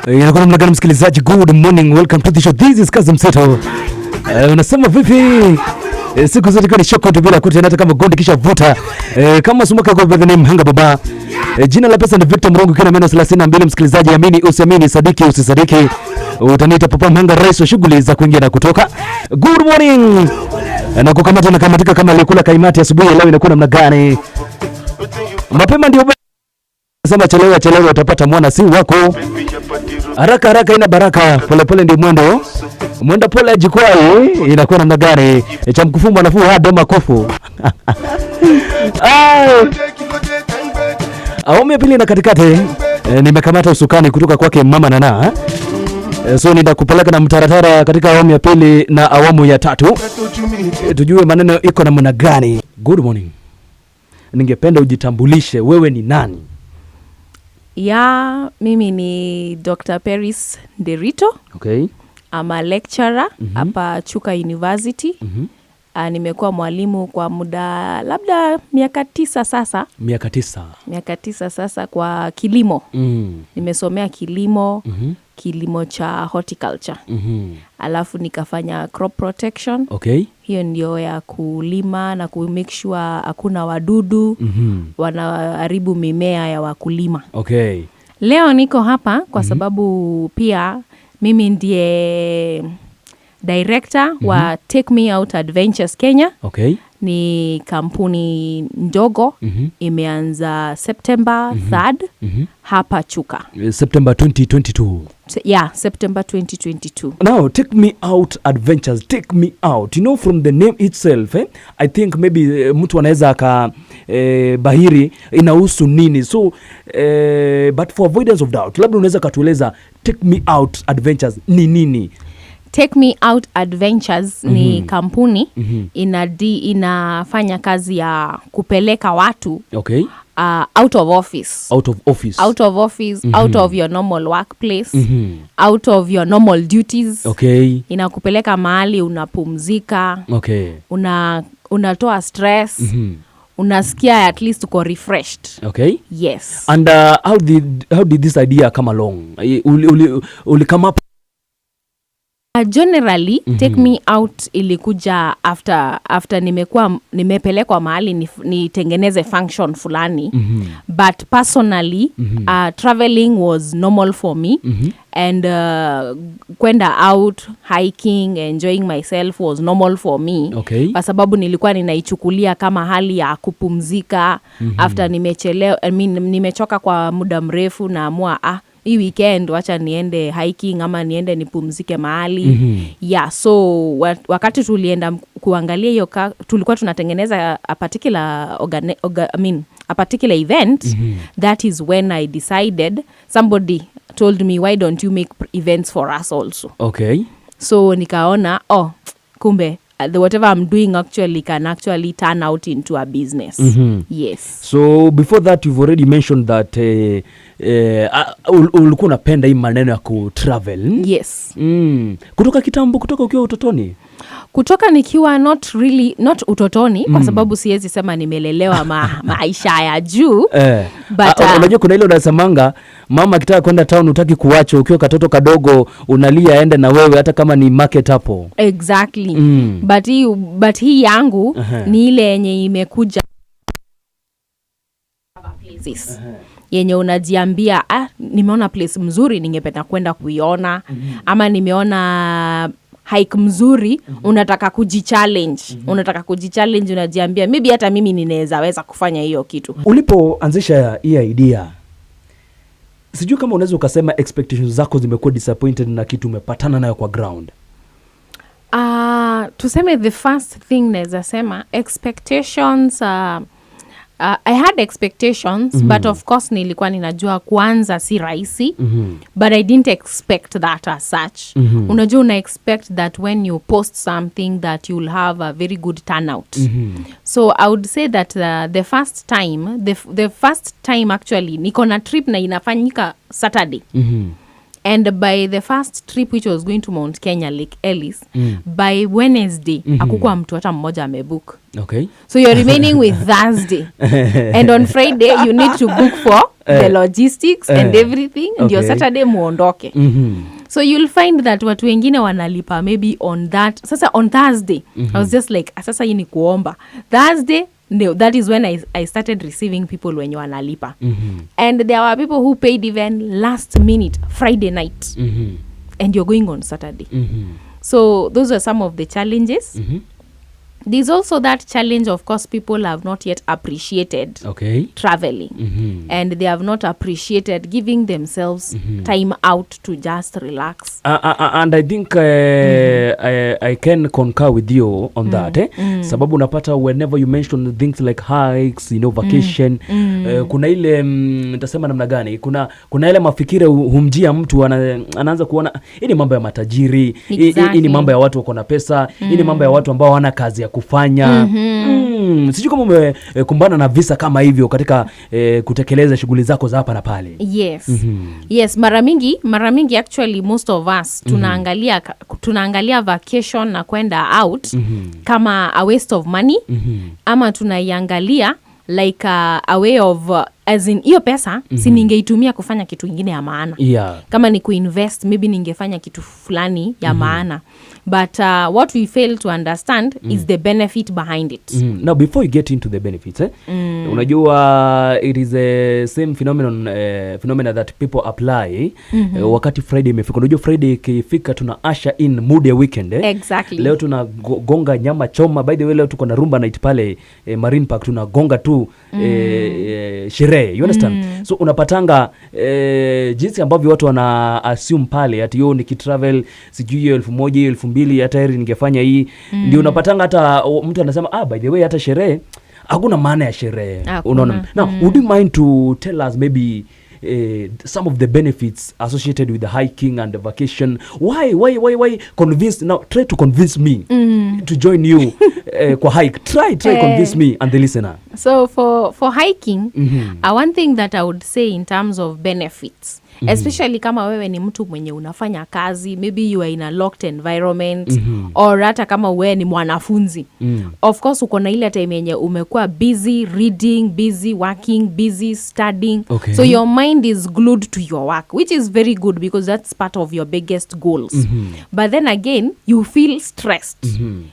Inakuwa namna gani msikilizaji? Good morning, welcome to the show. This is Kazi Mseto. Unasema vipi? Siku zote kwa ni show kote bila kuti hata kama gondi kisha vuta. Kama sumaka kwa by the name Hanga Baba. Jina la pesa ni Victor Mrongo kina meno 32 msikilizaji, amini usiamini, sadiki usisadiki. Utaniita Papa Mhanga, rais wa shughuli za kuingia na kutoka. Good morning. Na kukamata na kamatika kama alikula kaimati asubuhi leo inakuwa namna gani? Mapema ndio sema chelewa utapata mwana si wako. Haraka ina baraka, pole ndio mwendo pole ajikwai, inakuwa namna gani? Cha mkufumba nafuu hadi makofu. Awamu ya pili na katikati, nimekamata usukani kutoka kwake Mama Nana. So nitakupeleka na mtaratara katika awamu ya pili na awamu ya tatu. Tujue maneno iko namna gani. Good morning. Ningependa ujitambulishe, wewe ni nani? Mimi ni Dr. Peris Nderitu. Okay. I'm a lecturer hapa Chuka University. Nimekuwa mwalimu kwa muda labda miaka 9 sasa. Miaka 9 sasa kwa kilimo. Nimesomea kilimo, kilimo cha horticulture. Alafu nikafanya crop protection. Okay. Hiyo ndio ya kulima na ku make sure hakuna wadudu wanaharibu mimea ya wakulima. Okay. Leo niko hapa kwa sababu pia mimi ndiye director wa Take Me Out Adventures Kenya. Okay. Ni kampuni ndogo imeanza September 3rd hapa Chuka. September 2022. September 2022. Now, Take Me Out Adventures. Take me out. You know, from the name itself, I think maybe mtu anaweza aka bahiri inahusu nini. So, but for avoidance of doubt, labda unaweza katueleza Take Me Out Adventures ni nini? Take Me Out Adventures ni kampuni inafanya kazi ya kupeleka watu out of office. Out of your normal workplace, out of your normal duties. Okay. Inakupeleka mahali unapumzika. Okay. Unatoa stress. Unasikia at least uko refreshed. Okay. Yes. And how did this idea come along? Uli come up? Generally, Take Me Out ilikuja after nimepelekwa mahali nitengeneze function fulani. But personally, traveling was normal for me. And kwenda out, hiking, enjoying myself was normal for me. Okay. Kwa sababu nilikuwa ninaichukulia kama hali ya kupumzika. After nimechoka kwa muda mrefu na amua hii weekend wacha niende hiking ama niende nipumzike mahali. So wakati tulienda kuangalia hiyo tulikuwa tunatengeneza a particular event. That is when I decided, somebody told me, why don't you make events for us also? Okay. So nikaona kumbe whatever I'm doing actually can actually turn out into a business. Yes. So before that, you've already mentioned that ulikuwa unapenda hii maneno ya ku-travel. Yes. Kutoka kitambo, kutoka ukiwa utotoni? Kutoka nikiwa not utotoni, kwa sababu siwezi sema nimelelewa maisha ya juu. But unajua kuna ile unasemanga mama akitaka kwenda town utaki kuacha, ukiwa katoto kadogo unalia aende na wewe hata kama ni market hapo. Exactly. But hii yangu ni ile yenye imekuja places. Yenye unajiambia nimeona place mzuri ningependa kwenda kuiona, ama nimeona hike mzuri, unataka kujichallenge. Unajiambia maybe hata mimi ninaweza kufanya hiyo kitu. Ulipoanzisha hii idea, sijui kama unaweza ukasema expectations zako zimekuwa disappointed na kitu umepatana nayo kwa ground. Tuseme the first thing naweza sema expectations. I had expectations, but of course nilikuwa ninajua kwanza si rahisi. But I didn't expect that as such. Unajua una expect that when you post something that you'll have a very good turnout. So I would say that the first time actually niko na trip na inafanyika Saturday. And by the first trip which was going to Mount Kenya, Lake Ellis, by Wednesday, hakukuwa mtu hata mmoja amebook. Okay. So you're remaining with Thursday. And on Friday, you need to book for the logistics and everything. And your Saturday muondoke. So you'll find that watu wengine wanalipa maybe on that. Sasa on Thursday, I was just like, sasa hii ni kuomba. Thursday, no, that is when I started receiving people when you wanalipa. And there were people who paid even last minute, Friday night. And you're going on Saturday. So those are some of the challenges. There's also that challenge, of course, people have not yet appreciated traveling. And they have not appreciated giving themselves time out to just relax. And I think I can concur with you on that. Sababu unapata whenever you mention things like hikes, vacation, kuna ile, nitasema namna gani, kuna ile mafikira humjia mtu anaanza kuona, hii ni mambo ya matajiri, hii ni mambo ya watu wako na pesa, hii ni mambo ya watu ambao wana kazi ya kufanya. Sijui kama umekumbana na visa kama hivyo katika kutekeleza shughuli zako za hapa na pale. Yes. Yes, mara mingi actually most of us tunaangalia vacation na kwenda out kama a waste of money, ama tunaiangalia like a way of as in hiyo pesa si ningeitumia kufanya kitu kingine ya maana. Kama ni kuinvest, maybe ningefanya kitu fulani ya maana. But what we fail to understand is the benefit behind it. Now before you get into the benefits, unajua it is a same phenomena that people apply wakati Friday imefika. Unajua Friday ikifika tuna usher in mood ya weekend. Exactly. Leo tunagonga nyama choma. By the way, leo tuko na rumba night pale Marine Park, tunagonga tu sherehe. You understand? So unapatanga jinsi ambavyo watu wana assume pale ati yo nikitravel sijui hiyo 1000 hiyo 2000 hata heri ningefanya hii. Ndio unapatanga hata mtu anasema by the way hata sherehe hakuna maana ya sherehe. Unaona? Now would you mind to tell us maybe some of the benefits associated with the hiking and the vacation? Why convince now? Try to convince me to join you kwa hike. Try convince me and the listener. So for hiking, one thing that I would say in terms of benefits, especially kama wewe ni mtu mwenye unafanya kazi, maybe you are in a locked environment, or hata kama wewe ni mwanafunzi. Of course uko na ile time yenye umekuwa busy reading, busy working, busy studying. So your mind is glued to your work, which is very good because that's part of your biggest goals. But then again, you feel stressed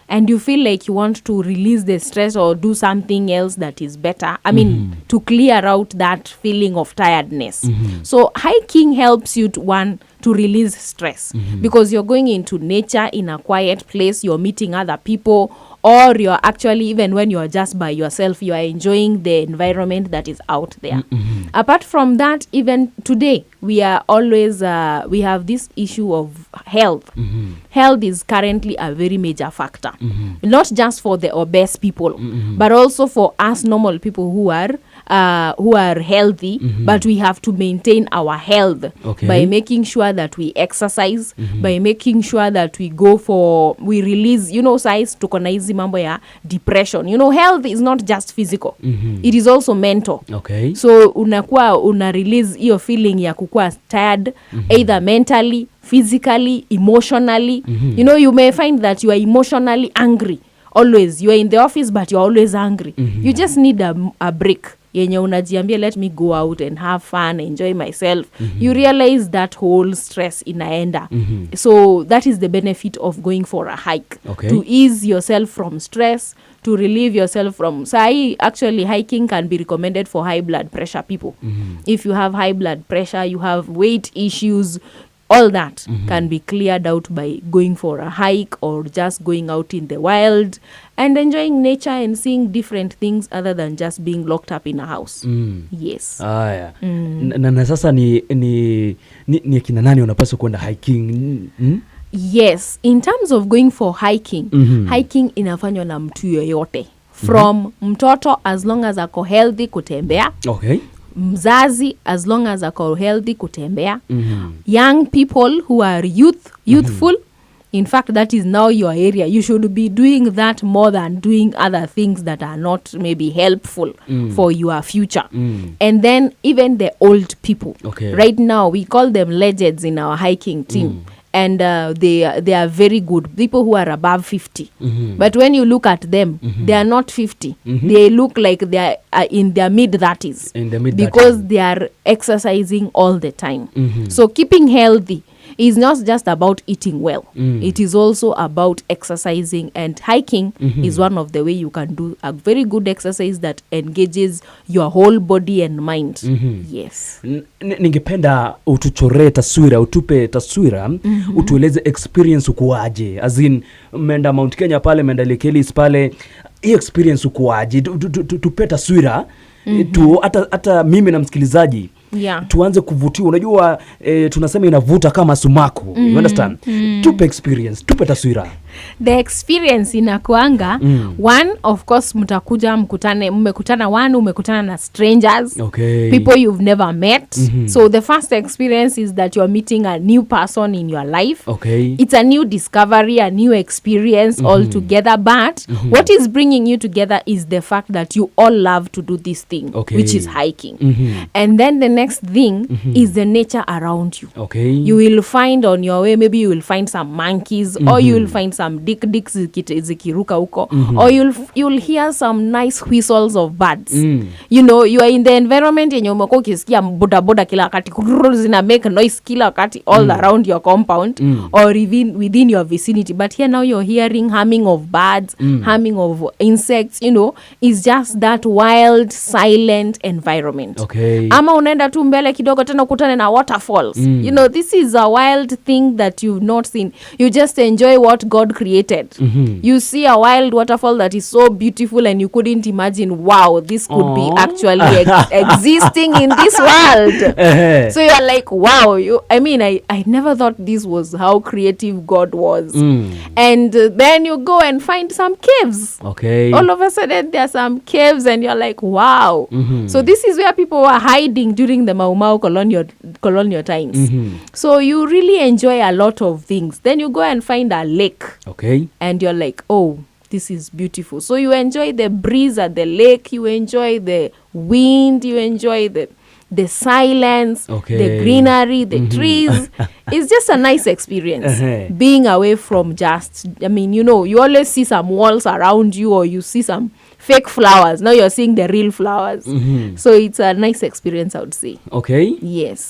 and you feel like you want to release the stress or do something else that is better. I mean, to clear out that feeling of tiredness. So hiking helps you to release stress because you're going into nature in a quiet place, you're meeting other people, or you're actually, even when you're just by yourself, you are enjoying the environment that is out there. Apart from that, even today, we are always, we have this issue of health. Health is currently a very major factor, not just for the obese people, but also for us normal people who are healthy, but we have to maintain our health by making sure that we exercise, by making sure that we release, size tuko na hizi mambo ya depression. Health is not just physical, it is also mental. So una release hiyo feeling ya kukua tired, either mentally, physically, emotionally. You may find that you are emotionally angry always. You are in the office but you are always angry. You just need a break. Yenye unajiambia, let me go out and have fun, enjoy myself. You realize that whole stress inaenda. So that is the benefit of going for a hike. To ease yourself from stress, to relieve yourself from... So actually hiking can be recommended for high blood pressure people. If you have high blood pressure, you have weight issues, all that can be cleared out by going for a hike or just going out in the wild and enjoying nature and seeing different things other than just being locked up in a house. Yes. Na sasa ni kina nani unapaswa kwenda hiking? Yes, in terms of going for hiking, hiking inafanywa na mtu yoyote. From mtoto as long as ako healthy kutembea. Mzazi as long as ako healthy kutembea. Young people who are youthful, in fact that is now your area, you should be doing that more than doing other things that are not maybe helpful for your future. And then even the old people, right now we call them legends in our hiking team. And they are very good people who are above 50. But when you look at them, they are not 50. They look like they are in their mid-30s. Because they are exercising all the time. So keeping healthy is not just about eating well. It is also about exercising, and hiking is one of the way you can do a very good exercise that engages your whole body and mind. Yes. Ningependa utuchoree taswira, utupe taswira, utueleze experience ukuaje. As in, menda Mount Kenya pale, menda Lake Ellis pale, hii experience ukuaje. Tupe taswira, hata mimi na msikilizaji tuanze kuvutiwa. Unajua tunasema inavuta kama sumaku. You understand? Tupe experience, tupe taswira. The experience inakuanga one, of course mmekutana umekutana na strangers, people you've never met. So the first experience is that you're meeting a new person in your life. It's a new discovery, a new experience altogether, but what is bringing you together is the fact that you all love to do this thing, which is hiking. And then the next thing is the nature around you. You will find on your way, maybe you will find some monkeys, or you will find some dicks zikiruka huko, or you'll hear some nice whistles of birds. You know, you are in the environment yenye umekuwa ukisikia boda kila wakati zina make noise kila wakati all around your compound or even within your vicinity, but here now you're hearing humming of birds, humming of insects. You know, it's just that wild silent environment. Ama unaenda tu mbele kidogo tena kutane na waterfalls. You know, this is a wild thing that you've not seen. You just enjoy what God created. You see a wild waterfall that is so beautiful and you couldn't imagine, wow, this could be actually existing in this world. So you're like, wow, I never thought this was how creative God was. And then you go and find some caves. All of a sudden there are some caves and you're like, wow. So this is where people were hiding during the Mau Mau colonial times. So you really enjoy a lot of things. Then you go and find a lake. And you're like, oh, this is beautiful. So you enjoy the breeze at the lake, you enjoy the wind, you enjoy the silence, the greenery, the trees. It's just a nice experience. Being away from just, you always see some walls around you, or you see some fake flowers. Now you're seeing the real flowers. So it's a nice experience, I would say. Yes.